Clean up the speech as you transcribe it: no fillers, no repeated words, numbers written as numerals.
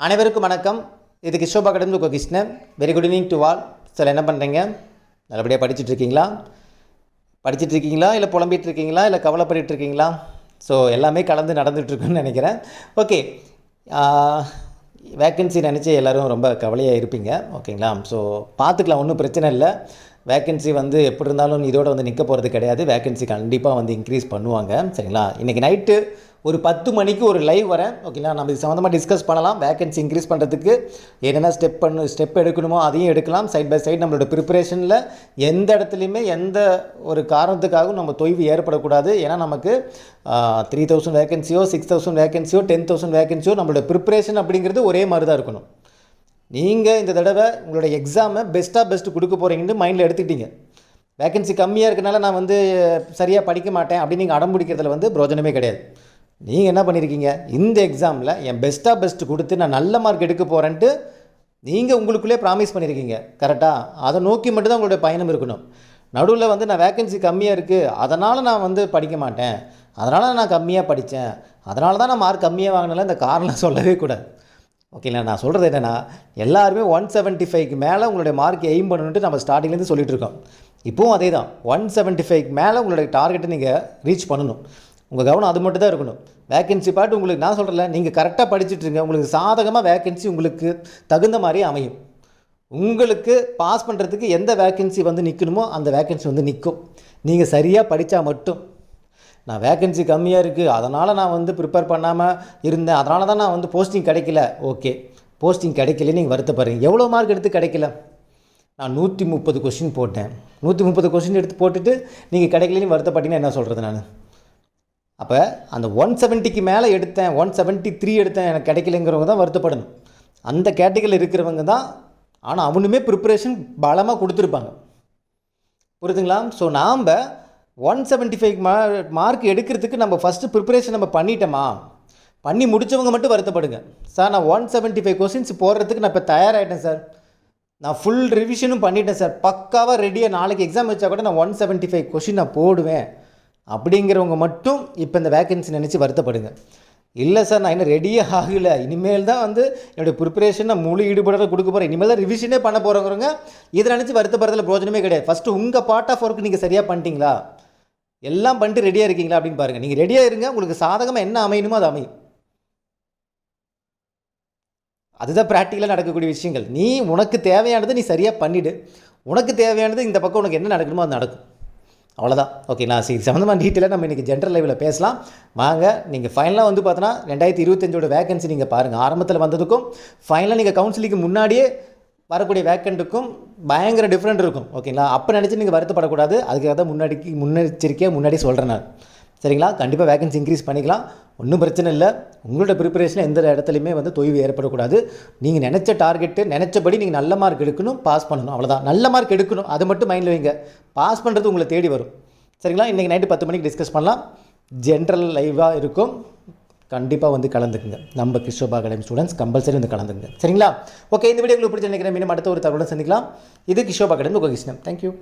அனைவருக்கும் வணக்கம். இது கிஷோபா கடந்து Krishnan. Very good evening to all. Sir என்ன பண்ணுறீங்க? நல்லபடியாக படிச்சுட்ருக்கீங்களா? இல்லை புலம்பிகிட்ருக்கீங்களா? இல்லை கவலைப்பட்டுருக்கீங்களா? ஸோ எல்லாமே கலந்து நடந்துகிட்ருக்குன்னு நினைக்கிறேன். ஓகே, வேக்கன்சி நினச்சி எல்லோரும் ரொம்ப கவலையாக இருப்பீங்க. ஓகேங்களா? ஸோ பார்த்துக்கலாம், ஒன்றும் பிரச்சனை இல்லை. வேக்கன்சி எப்படி இருந்தாலும் இதோடு நிற்க போகிறது கிடையாது. வேக்கன்சி கண்டிப்பாக இன்க்ரீஸ் பண்ணுவாங்க. சரிங்களா? இன்றைக்கி நைட்டு ஒரு 10 மணிக்கு ஒரு லைவ் வரேன். ஓகேங்களா? நம்ம இது சம்மந்தமாக டிஸ்கஸ் பண்ணலாம். வேக்கன்சி இன்க்ரீஸ் பண்ணுறதுக்கு என்னென்ன ஸ்டெப் எடுக்கணுமோ அதையும் எடுக்கலாம். சைட் பை சைட் நம்மளோட ப்ரிப்பரேஷனில் எந்த இடத்துலையுமே எந்த ஒரு காரணத்துக்காகவும் நம்ம தொய்வு ஏற்படக்கூடாது. ஏன்னா நமக்கு 3000 வேக்கன்சியோ 6000 வேக்கன்சியோ 10,000 வேக்கன்சியோ நம்மளோட ப்ரிப்பரேஷன் அப்படிங்கிறது ஒரே மாதிரி தான் இருக்கணும். நீங்கள் இந்த தடவை உங்களோட எக்ஸாமை பெஸ்ட்டு கொடுக்க போகிறீங்கன்னு மைண்டில் எடுத்துக்கிட்டீங்க. வேக்கன்சி கம்மியாக இருக்கனால நான் சரியாக படிக்க மாட்டேன் அப்படின்னு நீங்கள் அடம் பிடிக்கிறதுல பிரோஜனமே கிடையாது. நீங்கள் என்ன பண்ணியிருக்கீங்க, இந்த எக்ஸாமில் என் பெஸ்ட்டு கொடுத்து நான் நல்ல மார்க் எடுக்க போகிறேன்ட்டு நீங்கள் உங்களுக்குள்ளே ப்ராமிஸ் பண்ணியிருக்கீங்க. கரெக்டாக? அதை நோக்கி மட்டும்தான் உங்களுடைய பயணம் இருக்கணும். நடுவில் நான் வேக்கன்சி கம்மியாக இருக்குது, அதனால் நான் படிக்க மாட்டேன், அதனால் நான் கம்மியாக படித்தேன், அதனால தான் நான் மார்க் கம்மியாக வாங்கினால இந்த காரணம் சொல்லவே கூடாது. ஓகேங்களா? நான் சொல்கிறது என்னென்னா, எல்லாருமே 175க்கு மேலே உங்களுடைய மார்க் எய்ம் பண்ணணுன்ட்டு நம்ம ஸ்டார்டிங்லேருந்து சொல்லிகிட்டு இருக்கோம். இப்போவும் அதே தான். 175க்கு மேலே உங்களுடைய டார்கெட்டை நீங்கள் ரீச் பண்ணணும். உங்கள் கவனம் அது மட்டும் தான் இருக்கணும். வேக்கன்சி பாட்டு உங்களுக்கு நான் சொல்கிறல, நீங்கள் கரெக்டாக படிச்சுட்ருங்க. உங்களுக்கு சாதகமாக வேக்கன்சி உங்களுக்கு தகுந்த மாதிரி அமையும். உங்களுக்கு பாஸ் பண்ணுறதுக்கு எந்த வேக்கன்சி நிற்கணுமோ அந்த வேக்கன்சி நிற்கும். நீங்கள் சரியாக படித்தா மட்டும். நான் வேக்கன்சி கம்மியாக இருக்குது, அதனால் நான் ப்ரிப்பேர் பண்ணாமல் இருந்தேன், அதனால தான் நான் போஸ்டிங் கிடைக்கல. ஓகே, போஸ்டிங் கிடைக்கல, நீங்கள் வருத்தப்படுறீங்க. எவ்வளோ மார்க் எடுத்து கிடைக்கல? நான் 130 கொஷின் போட்டேன். 130 கொஷின் எடுத்து போட்டுட்டு நீங்கள் கிடைக்கலன்னு வருத்தப்பட்டீங்கன்னா என்ன சொல்கிறது நான்? அப்போ அந்த 170க்கு மேலே எடுத்தேன், 173 எடுத்தேன், எனக்கு கிடைக்கலைங்கிறவங்க தான் வருத்தப்படணும். அந்த கேட்டகரியில் இருக்கிறவங்க தான். ஆனால் அவனுமே ப்ரிப்பரேஷன் பலமாக கொடுத்துருப்பாங்க. புரியுதுங்களா? ஸோ நாம் 175 மார்க் எடுக்கிறதுக்கு நம்ம ஃபஸ்ட்டு ப்ரிப்பரேஷன் நம்ம பண்ணிட்டோமா? பண்ணி முடித்தவங்க மட்டும் வருத்தப்படுங்க. சார் நான் 175 கொஸ்டின்ஸ் போடுறதுக்கு நான் இப்போ தயாராகிட்டேன் சார், நான் ஃபுல் ரிவிஷனும் பண்ணிட்டேன் சார், பக்காவாக ரெடியாக நாளைக்கு எக்ஸாம் வச்சா கூட நான் 175 கொஸ்டின் நான் போடுவேன் அப்படிங்கிறவங்க மட்டும் இப்போ இந்த வேக்கன்சி நினச்சி வருத்தப்படுங்க. இல்லை சார் நான் இன்னும் ரெடியாக ஆகலை, இனிமேல் தான் என்னுடைய ப்ரிப்பரேஷன் நான் முழு ஈடுபாட கொடுக்க போகிறேன், இனிமேல் தான் ரிவிஷனே பண்ண போகிறவங்க இதை நினச்சி வருத்தப்படுறதுல பிரோஜனமே கிடையாது. ஃபஸ்ட்டு உங்கள் பார்ட் ஆஃப் ஒர்க் நீங்கள் சரியாக பண்ணிட்டீங்களா, எல்லாம் பண்ணிட்டு ரெடியாக இருக்கீங்களா அப்படின்னு பாருங்கள். நீங்கள் ரெடியாக இருங்க, உங்களுக்கு சாதகமாக என்ன அமையணுமோ அது அமையும். அதுதான் ப்ராக்டிக்கலாக நடக்கக்கூடிய விஷயங்கள். நீ உனக்கு தேவையானதை நீ சரியாக பண்ணிவிடு, உனக்கு தேவையானது இந்த பக்கம் உனக்கு என்ன நடக்கணுமோ அது நடக்கும். அவ்வளோதான். ஓகேங்களா? சரி, சம்மந்தமாக டீட்டெயிலாக நம்ம இன்றைக்கி ஜென்ரல் லைவில் பேசலாம் வாங்க. நீங்கள் ஃபைனலாக பார்த்தோன்னா 2025 வேக்கன்சி நீங்கள் பாருங்கள். ஆரம்பத்தில் வந்ததுக்கும் ஃபைனலாக நீங்கள் கவுன்சிலிங்க்கு முன்னாடியே வரக்கூடிய வேக்கண்ட்டுக்கும் பயங்கர டிஃப்ரெண்ட் இருக்கும். ஓகேங்களா? அப்போ நினச்சி நீங்கள் வருத்தப்படக்கூடாது. அதுக்காக தான் முன்னெச்சரிக்கையாக முன்னாடி சொல்கிறேன் நான். சரிங்களா? கண்டிப்பாக வேக்கன்சி இன்க்ரீஸ் பண்ணிக்கலாம், ஒன்றும் பிரச்சனை இல்லை. உங்களோட ப்ரிப்பரேஷனில் எந்த இடத்துலையுமே தொய்வு ஏற்படக்கூடாது. நீங்கள் நினச்ச டார்கெட்டு நினச்சபடி நீங்கள் நல்ல மார்க் எடுக்கணும், பாஸ் பண்ணணும், அவ்வளோதான். நல்ல மார்க் எடுக்கணும், அது மட்டும் மைண்டில் வைங்க. பாஸ் பண்ணுறது உங்களை தேடி வரும். சரிங்களா? இன்றைக்கி நைட்டு 10 மணிக்கு டிஸ்கஸ் பண்ணலாம். ஜென்ரல் லைவாக இருக்கும், கண்டிப்பாக கலந்துக்குங்க. நம்ம கிஷோபா அகாடமி ஸ்டூடெண்ட்ஸ் கம்பல்சரி கலந்துக்குங்க. சரிங்களா? ஓகே, இந்த வீடியோ உங்களுக்கு பிடிச்சி நினைக்கிறேன். மீண்டும் அடுத்த ஒரு தகவலுடன் சந்திக்கலாம். இது கிஷோபா அகாடமி கிருஷ்ணன். தேங்க்யூ.